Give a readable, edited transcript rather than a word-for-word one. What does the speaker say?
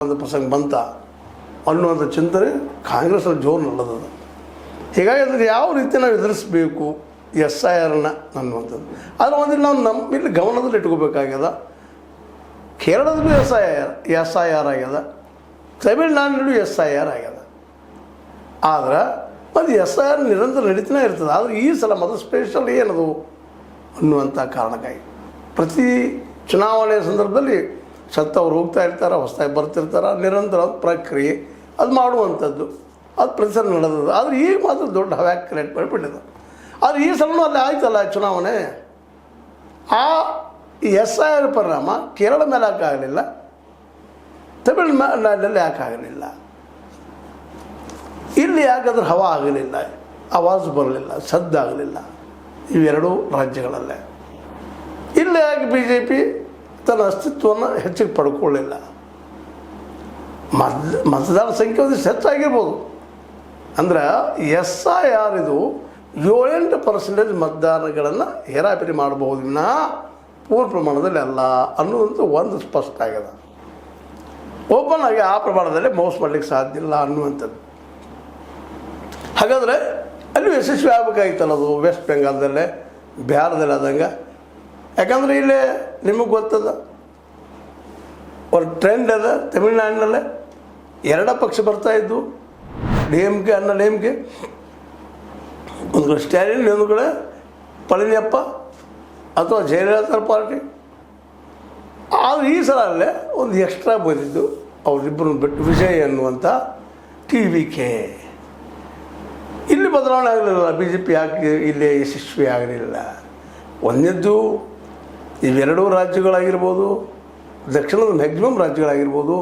ಒಂದು ಪ್ರಸಂಗ ಬಂತ ಅನ್ನುವಂಥ ಚಿಂತನೆ ಕಾಂಗ್ರೆಸ್ನಲ್ಲಿ ಜೋರು ನಡೆದದು. ಹೀಗಾಗಿ ಅದನ್ನು ಯಾವ ರೀತಿ ನಾವು ಎದುರಿಸಬೇಕು SIRನ ಅನ್ನುವಂಥದ್ದು ಆದರೆ ಒಂದಿಲ್ಲ ನಾವು ನಮ್ಮಲ್ಲಿ ಗಮನದಲ್ಲಿ ಇಟ್ಕೋಬೇಕಾಗ್ಯದ. ಕೇರಳದಲ್ಲೂ SIR ಆಗ್ಯದ, ತಮಿಳ್ನಾಡಿನಲ್ಲೂ SIR ಆಗ್ಯದ. ಆದ್ರೆ ಮತ್ತು SIR ನಿರಂತರ ನಡೀತಾನೆ ಇರ್ತದೆ. ಆದರೆ ಈ ಸಲ ಮೊದಲು ಸ್ಪೆಷಲ್ ಏನದು ಅನ್ನುವಂಥ ಕಾರಣಕ್ಕಾಗಿ ಪ್ರತಿ ಚುನಾವಣೆಯ ಸಂದರ್ಭದಲ್ಲಿ ಸತ್ತವ್ರು ಹೋಗ್ತಾ ಇರ್ತಾರೆ, ಹೊಸದಾಗಿ ಬರ್ತಿರ್ತಾರೆ, ನಿರಂತರ ಪ್ರಕ್ರಿಯೆ ಅದು ಮಾಡುವಂಥದ್ದು ಅದು ಪ್ರತಿಸಲ ನಡೆದದು. ಆದರೆ ಈಗ ಮಾತ್ರ ದೊಡ್ಡ ಹವ್ಯಾಕ್ ಕ್ರಿಯೇಟ್ ಮಾಡಿಬಿಟ್ಟಿದೆ. ಆದರೆ ಈ ಸಲನೂ ಅಲ್ಲಿ ಆಯ್ತಲ್ಲ ಚುನಾವಣೆ. ಆ SIR ಪರಿಣಾಮ ಕೇರಳ ಮೇಲೆ ಯಾಕಾಗಲಿಲ್ಲ, ತಮಿಳುನಾಡಿನಲ್ಲಿ ಯಾಕಾಗಲಿಲ್ಲ, ಇಲ್ಲಿ ಯಾಕಾದ್ರೆ ಹವಾ ಆಗಲಿಲ್ಲ, ಆವಾಜ್ ಬರಲಿಲ್ಲ, ಸದ್ದಾಗಲಿಲ್ಲ ಇವೆರಡೂ ರಾಜ್ಯಗಳಲ್ಲೇ. ಇಲ್ಲಿ ಯಾಕೆ BJP ತನ್ನ ಅಸ್ತಿತ್ವವನ್ನು ಹೆಚ್ಚಿಗೆ ಪಡ್ಕೊಳ್ಳಿಲ್ಲ. ಮತದಾರ ಸಂಖ್ಯೆ ಒಂದಿಷ್ಟು ಹೆಚ್ಚಾಗಿರ್ಬೋದು. ಅಂದ್ರೆ SIR ಇದು 7-8% ಮತದಾರಗಳನ್ನು ಹೇರಾಪೇರಿ ಮಾಡಬಹುದು ವಿನಃ ಪೂರ್ಣ ಪ್ರಮಾಣದಲ್ಲಿ ಅಲ್ಲ ಅನ್ನೋದಂತೂ ಒಂದು ಸ್ಪಷ್ಟ ಆಗಿದೆ. ಓಪನ್ ಆಗಿ ಆ ಪ್ರಮಾಣದಲ್ಲಿ ಮೋಸ ಮಾಡಲಿಕ್ಕೆ ಸಾಧ್ಯ ಇಲ್ಲ ಅನ್ನುವಂಥದ್ದು. ಹಾಗಾದರೆ ಅಲ್ಲಿ ಯಶಸ್ವಿ ಆಗಬೇಕಾಗಿತ್ತಲ್ಲ ಅದು ವೆಸ್ಟ್ ಬೆಂಗಾಲ್ದಲ್ಲೇ, ಬಿಹಾರದಲ್ಲಿ ಆದಂಗೆ. ಯಾಕಂದರೆ ಇಲ್ಲೇ ನಿಮಗೆ ಗೊತ್ತದ ಒಂದು ಟ್ರೆಂಡ್ ಅದ. ತಮಿಳ್ನಾಡಿನಲ್ಲೇ 2 ಪಕ್ಷ ಬರ್ತಾಯಿದ್ದು, DMK ಅನ್ನ DMK, ಒಂದು ಕಡೆ ಸ್ಟ್ಯಾಲಿನ್, ಒಂದು ಕಡೆ ಪಳನಿಯಪ್ಪ ಅಥವಾ ಜಯಲಲಿತಾ ಪಾರ್ಟಿ. ಆದರೆ ಈ ಸಲ ಅಲ್ಲೇ ಒಂದು ಎಕ್ಸ್ಟ್ರಾ ಬಂದಿದ್ದು ಅವರಿಬ್ಬರನ್ನು ಬಿಟ್ಟು ವಿಜಯ್ ಅನ್ನುವಂಥ TVK. ಇಲ್ಲಿ ಬದಲಾವಣೆ ಆಗಲಿಲ್ಲ. BJP ಯಾಕೆ ಇಲ್ಲಿ ಯಶಸ್ವಿ ಆಗಲಿಲ್ಲ? ಒಂದನೇದ್ದು ಇವೆರಡೂ ರಾಜ್ಯಗಳಾಗಿರ್ಬೋದು, ದಕ್ಷಿಣದ ಮ್ಯಾಕ್ಸಿಮಮ್ ರಾಜ್ಯಗಳಾಗಿರ್ಬೋದು,